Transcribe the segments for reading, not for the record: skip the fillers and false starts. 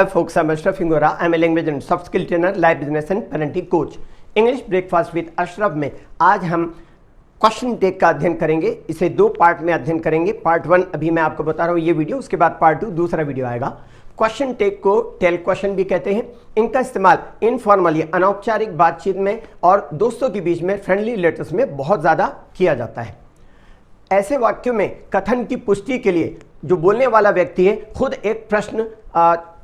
Hi folks, I'm Ashraf Ingora. I'm a language and soft skill trainer, life business and parenting coach. English breakfast with Ashraf में आज हम question tag का अध्ययन करेंगे। इसे दो पार्ट में अध्ययन करेंगे। पार्ट 1 अभी मैं आपको बता रहा हूँ ये वीडियो, उसके बाद पार्ट 2 दूसरा वीडियो आएगा। क्वेश्चन टेक को टेल क्वेश्चन भी कहते हैं। इनका इस्तेमाल इनफॉर्मली अनौपचारिक बातचीत में और दोस्तों के बीच में फ्रेंडली लेटर्स में बहुत ज़्यादा किया जाता है। ऐसे वाक्यों में कथन की पुष्टि के लिए जो बोलने वाला व्यक्ति है खुद एक प्रश्न,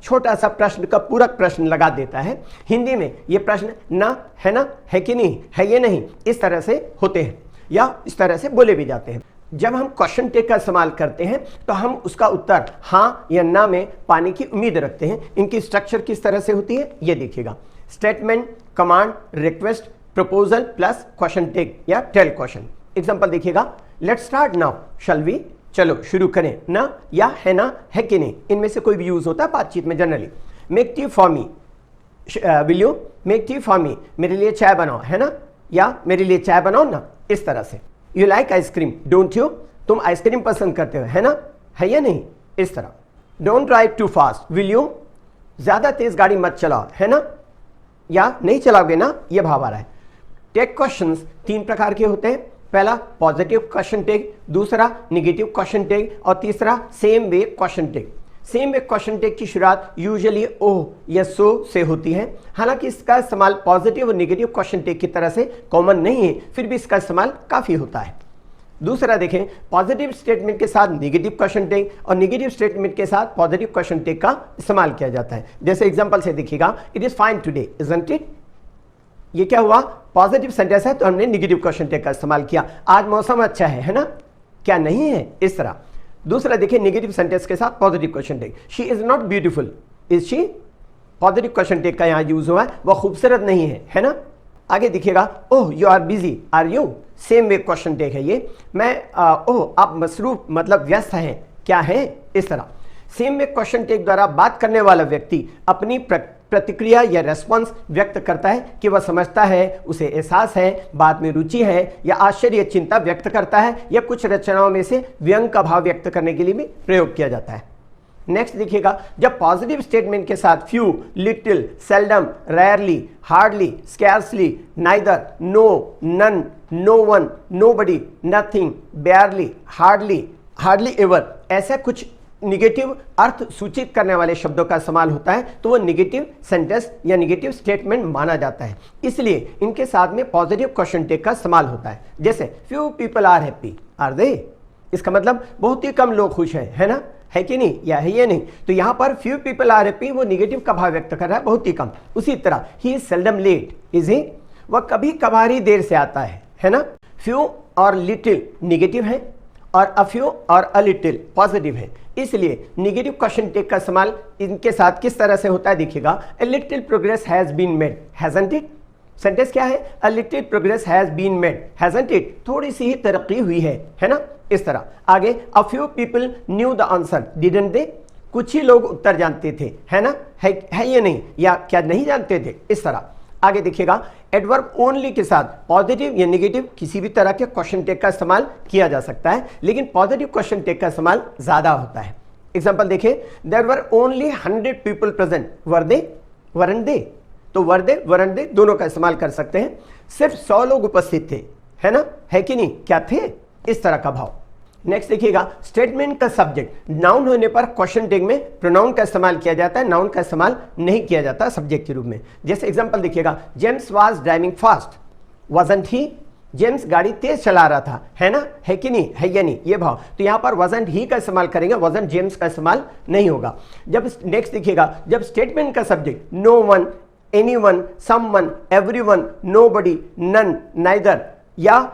छोटा सा प्रश्न का पूरक प्रश्न लगा देता है। हिंदी में ये प्रश्न ना है कि नहीं, है ये नहीं, इस तरह से होते हैं या इस तरह से बोले भी जाते हैं। जब हम क्वेश्चन टेक का इस्तेमाल करते हैं तो हम उसका उत्तर हाँ या ना में पाने की उम्मीद रखते हैं। इनकी स्ट्रक्चर किस तरह से होती है ये देखिएगा। Statement, command, request, proposal plus question tag या टेल क्वेश्चन। एग्जाम्पल देखिएगा। Let's start now, shall we, चलो शुरू करें। ना या है ना, है कि नहीं, इनमें से कोई भी यूज होता है बातचीत में generally. Make tea for me, will you make tea for me, मेरे लिए चाय बनाओ, है ना, या मेरे लिए चाय बनाओ ना, इस तरह से। You like ice cream, don't you, तुम आइसक्रीम पसंद करते हो, है ना, है या नहीं, इस तरह। Don't drive too fast, will you, ज्यादा तेज गाड़ी मत चलाओ, है ना, या नहीं चलाओगे ना, ये भाव आ रहा है। टेक क्वेश्चंस 3 प्रकार के होते हैं। पहला पॉजिटिव क्वेश्चन टेक, दूसरा निगेटिव क्वेश्चन टेक और तीसरा same way question tag. Same way question tag की शुरुआत यूजुअली ओह या सो से होती है। हालांकि इसका इस्तेमाल पॉजिटिव और निगेटिव क्वेश्चन टेक की तरह से कॉमन नहीं है, फिर भी इसका इस्तेमाल काफी होता है। दूसरा देखें, पॉजिटिव स्टेटमेंट के साथ निगेटिव क्वेश्चन टेक और निगेटिव स्टेटमेंट के साथ पॉजिटिव क्वेश्चन टेक का इस्तेमाल किया जाता है। जैसे एग्जाम्पल से देखिएगा, it is fine today, isn't it. ये क्या हुआ, पॉजिटिव सेंटेंस है तो हमने निगेटिव क्वेश्चन टेक का इस्तेमाल किया। आज मौसम अच्छा है ना, क्या नहीं है, इस तरह। दूसरा देखिए, निगेटिव सेंटेंस के साथ positive question tag, she is not beautiful, is she, positive question tag का यहां यूज हुआ है, वह खूबसूरत नहीं है ना। आगे देखिएगा, oh you are busy, are you, same way question tag है ये। मैं ओह आप मसरूफ मतलब व्यस्त हैं, क्या है, इस तरह। सेम वे क्वेश्चन टेक द्वारा बात करने वाला व्यक्ति अपनी प्रतिक्रिया या रेस्पॉन्स व्यक्त करता है कि वह समझता है, उसे एहसास है, बात में रुचि है, या आश्चर्य चिंता व्यक्त करता है, या कुछ रचनाओं में से व्यंग का भाव व्यक्त करने के लिए भी प्रयोग किया जाता है। नेक्स्ट देखिएगा, जब पॉजिटिव स्टेटमेंट के साथ few, little, seldom, rarely, hardly, scarcely, neither, no, none, no one, nobody, nothing, barely, hardly ever, ऐसा कुछ निगेटिव अर्थ सूचित करने वाले शब्दों का इस्तेमाल होता है तो वो निगेटिव सेंटेंस या निगेटिव स्टेटमेंट माना जाता है। इसलिए इनके साथ में पॉजिटिव क्वेश्चन टेक का इस्तेमाल होता है। जैसे few people are happy, are they, इसका मतलब बहुत ही कम लोग खुश हैं, है ना, है कि नहीं, या है ये नहीं। तो यहां पर फ्यू पीपल आर हैप्पी वो निगेटिव का भाव व्यक्त कर रहा है, बहुत ही कम। उसी तरह he is seldom late, is he, वह कभी कभार ही देर से आता है ना। फ्यू और लिटिल निगेटिव है और अ फ्यू और अ लिटिल पॉजिटिव है। इसलिए निगेटिव क्वेश्चन टेक का इस्तेमाल इनके साथ किस तरह से होता है देखिएगा। A little progress has been made, hasn't it, sentence क्या है, a little progress has been made, hasn't it, थोड़ी सी ही तरक्की हुई है ना, इस तरह। आगे, a few people new the answer, didn't they, कुछ ही लोग उत्तर जानते थे, है ना, है ये नहीं, या क्या नहीं जानते थे, इस तरह। आगे देखिएगा, एडवर्ब ओनली के साथ पॉजिटिव या नेगेटिव किसी भी तरह के क्वेश्चन टेक का इस्तेमाल किया जा सकता है, लेकिन पॉजिटिव क्वेश्चन टेक का इस्तेमाल ज्यादा होता है। एग्जांपल देखिए, there were only 100 people present, were they, weren't they, तो वर दे वरंट दे दोनों का इस्तेमाल कर सकते हैं। सिर्फ 100 लोग उपस्थित थे, है ना, है कि नहीं, क्या थे, इस तरह का भाव। नेक्स्ट देखिएगा, स्टेटमेंट का सब्जेक्ट नाउन होने पर क्वेश्चन टेक में प्रोनाउन का इस्तेमाल किया जाता है, नाउन का इस्तेमाल नहीं किया जाता सब्जेक्ट के रूप में। जैसे एग्जांपल देखिएगा, James was driving fast, wasn't he, James गाड़ी तेज चला रहा था, है ना, है कि नहीं, है या नहीं, ये भाव। तो यहां पर वाजंट ही का इस्तेमाल करेंगे, वाजंट जेम्स का इस्तेमाल नहीं होगा। जब नेक्स्ट देखिएगा, जब स्टेटमेंट का subject no one, anyone, someone, everyone, nobody, none, neither या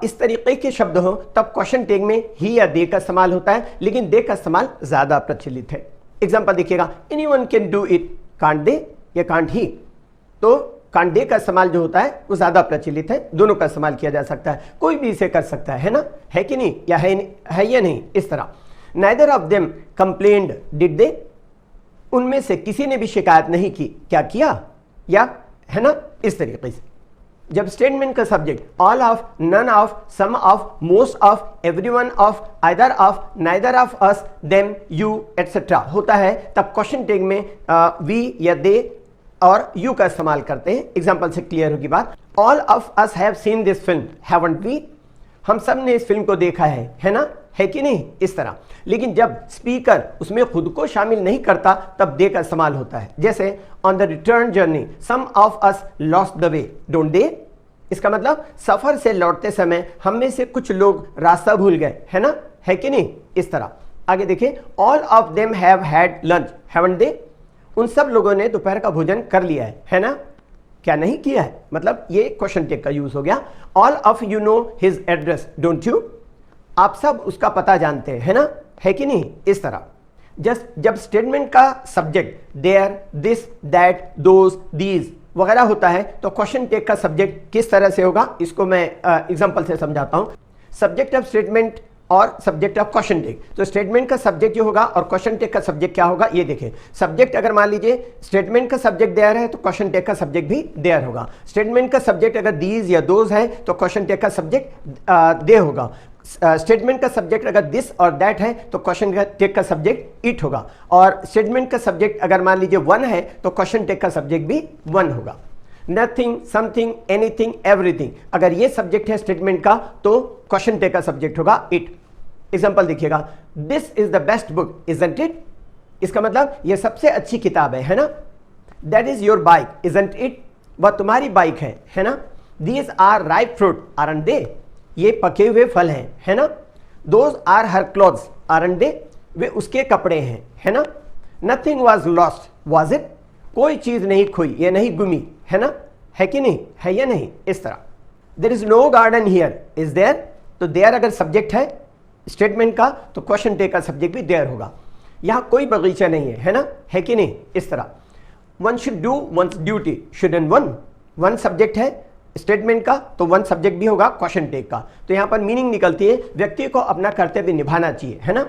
इस तरीके के शब्द हो तब क्वेश्चन टेक में ही या दे का इस्तेमाल होता है, लेकिन दे का इस्तेमाल ज्यादा प्रचलित है। एग्जांपल देखिएगा, anyone can do it, can't they या कांट ही, तो कांट दे का इस्तेमाल जो होता है वो ज्यादा प्रचलित है, दोनों का इस्तेमाल किया जा सकता है, कोई भी इसे कर सकता है ना, है कि नहीं, या है या नहीं, इस तरह। Neither of them complained, did they, उनमें से किसी ने भी शिकायत नहीं की, क्या किया, या, है ना, इस तरीके से। जब स्टेटमेंट का subject all of, none of, some of, most of, everyone of, either of, neither of us, them, you etcetera होता है, तब क्वेश्चन टैग में वी या दे और यू का इस्तेमाल करते हैं। एग्जाम्पल से क्लियर होगी बात। All of us have seen this film, haven't we? हम सब ने इस फिल्म को देखा है ना, है कि नहीं? इस तरह। लेकिन जब स्पीकर उसमें खुद को शामिल नहीं करता तब दे का इस्तेमाल होता है। जैसे on the return journey some of us lost the way, don't they? इसका मतलब सफर से लौटते समय हम में से कुछ लोग रास्ता भूल गए, है ना, है कि नहीं? इस तरह। आगे देखिए, all of them have had lunch, haven't they? उन सब लोगों ने दोपहर का भोजन कर लिया है ना, क्या नहीं किया है? मतलब ये क्वेश्चन टैग का यूज हो गया। All of you know his address, don't you? आप सब उसका पता जानते हैं, है ना, है कि नहीं? इस तरह। जब स्टेटमेंट का subject there, this, that, those, these वगैरह होता है तो क्वेश्चन टैग का सब्जेक्ट किस तरह से होगा, इसको मैं एग्जांपल से समझाता हूं। सब्जेक्ट ऑफ स्टेटमेंट और सब्जेक्ट ऑफ क्वेश्चन टैग। तो स्टेटमेंट का सब्जेक्ट जो होगा और क्वेश्चन टैग का सब्जेक्ट क्या होगा, ये देखें। सब्जेक्ट अगर मान लीजिए स्टेटमेंट का सब्जेक्ट देयर है तो क्वेश्चन टैग का सब्जेक्ट भी देयर होगा। स्टेटमेंट का सब्जेक्ट अगर दीज या दोज है तो क्वेश्चन टैग का सब्जेक्ट दे होगा। स्टेटमेंट का सब्जेक्ट अगर दिस और दैट है तो क्वेश्चन टैग का सब्जेक्ट इट होगा। और स्टेटमेंट का सब्जेक्ट अगर मान लीजिए वन है तो क्वेश्चन टैग का सब्जेक्ट भी वन होगा। नथिंग, समथिंग, एनीथिंग, एवरीथिंग, अगर ये सब्जेक्ट है स्टेटमेंट का तो क्वेश्चन टैग का सब्जेक्ट होगा इट। एग्जाम्पल देखिएगा, this is the best book, isn't it? इसका मतलब यह सबसे अच्छी किताब है ना। That is your bike, isn't it? वह तुम्हारी बाइक है ना। These are ripe fruit, aren't they? ये पके हुए फल हैं, है ना। Those are her clothes, aren't दे? वे उसके कपड़े हैं, है ना। Nothing was lost, was it? कोई चीज नहीं खोई, ये नहीं गुमी, है ना, है कि नहीं, है या नहीं? इस तरह। There is no garden here, is there? तो देयर अगर सब्जेक्ट है स्टेटमेंट का तो क्वेश्चन टैग का सब्जेक्ट भी देयर होगा। यहां कोई बगीचा नहीं है ना, है कि नहीं? इस तरह। One should do once duty, should and one? One subject है स्टेटमेंट का तो वन सब्जेक्ट भी होगा क्वेश्चन टैग का। तो यहां पर मीनिंग निकलती है व्यक्ति को अपना कर्तव्य निभाना चाहिए, है ना।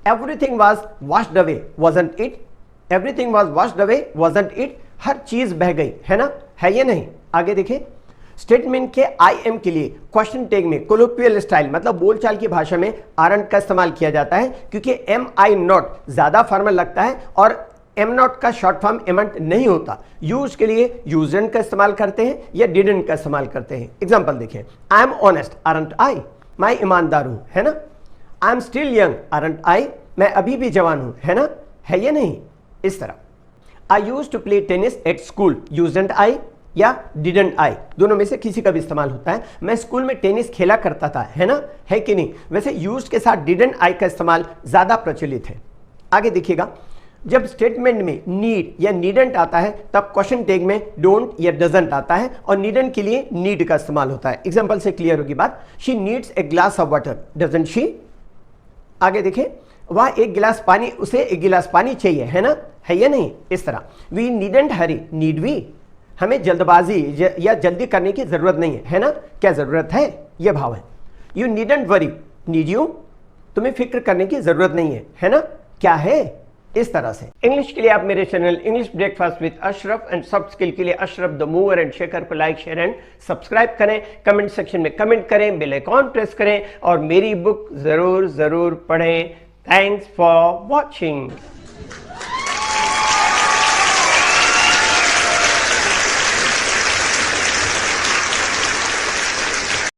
Everything was washed away, wasn't it? Everything was washed away, wasn't it? हर चीज बह गई, है ना, है या नहीं? आगे देखिए, स्टेटमेंट के आई एम के लिए क्वेश्चन टैग में कोलोक्वियल स्टाइल मतलब बोलचाल की भाषा में आरंट का इस्तेमाल किया जाता है, क्योंकि एम आई नॉट ज्यादा फॉर्मल लगता है और एम नॉट का शॉर्ट फॉर्म एमंट नहीं होता। यूज के लिए यूजंट का इस्तेमाल करते हैं या डिडंट का इस्तेमाल करते हैं। एग्जाम्पल देखिए, I am honest, aren't I? मैं ईमानदार हूं, है ना। I am still young, aren't I? मैं अभी भी जवान हूं, है ना, है या नहीं? इस तरह। I used to play tennis at school, usen't I या डिडंट आई? दोनों में से किसी का भी इस्तेमाल होता है। मैं स्कूल में टेनिस खेला करता था, है ना, है कि नहीं? वैसे यूज के साथ डिडंट आई का इस्तेमाल ज्यादा प्रचलित है। आगे देखिएगा, जब स्टेटमेंट में नीड या नीडंट आता है तब क्वेश्चन टैग में डोंट या डजंट आता है और नीडंट के लिए नीड का इस्तेमाल होता है। एग्जांपल से क्लियर होगी बात। She needs a glass of water, doesn't she? आगे देखें, वह एक गिलास पानी, उसे एक गिलास पानी चाहिए, है ना, है या नहीं? इस तरह। We needn't hurry, need we? हमें जल्दबाजी या जल्दी करने की जरूरत नहीं है ना, क्या जरूरत है, यह भाव है। You needn't worry, need you? तुम्हें फिक्र करने की जरूरत नहीं है ना, क्या है? इस तरह से। इंग्लिश के लिए आप मेरे channel English breakfast with Ashraf and soft skill के लिए Ashraf the mover and shaker को लाइक, शेयर एंड सब्सक्राइब करें। कमेंट सेक्शन में कमेंट करें, बेल आइकॉन प्रेस करें और मेरी बुक जरूर पढ़ें। Thanks for watching.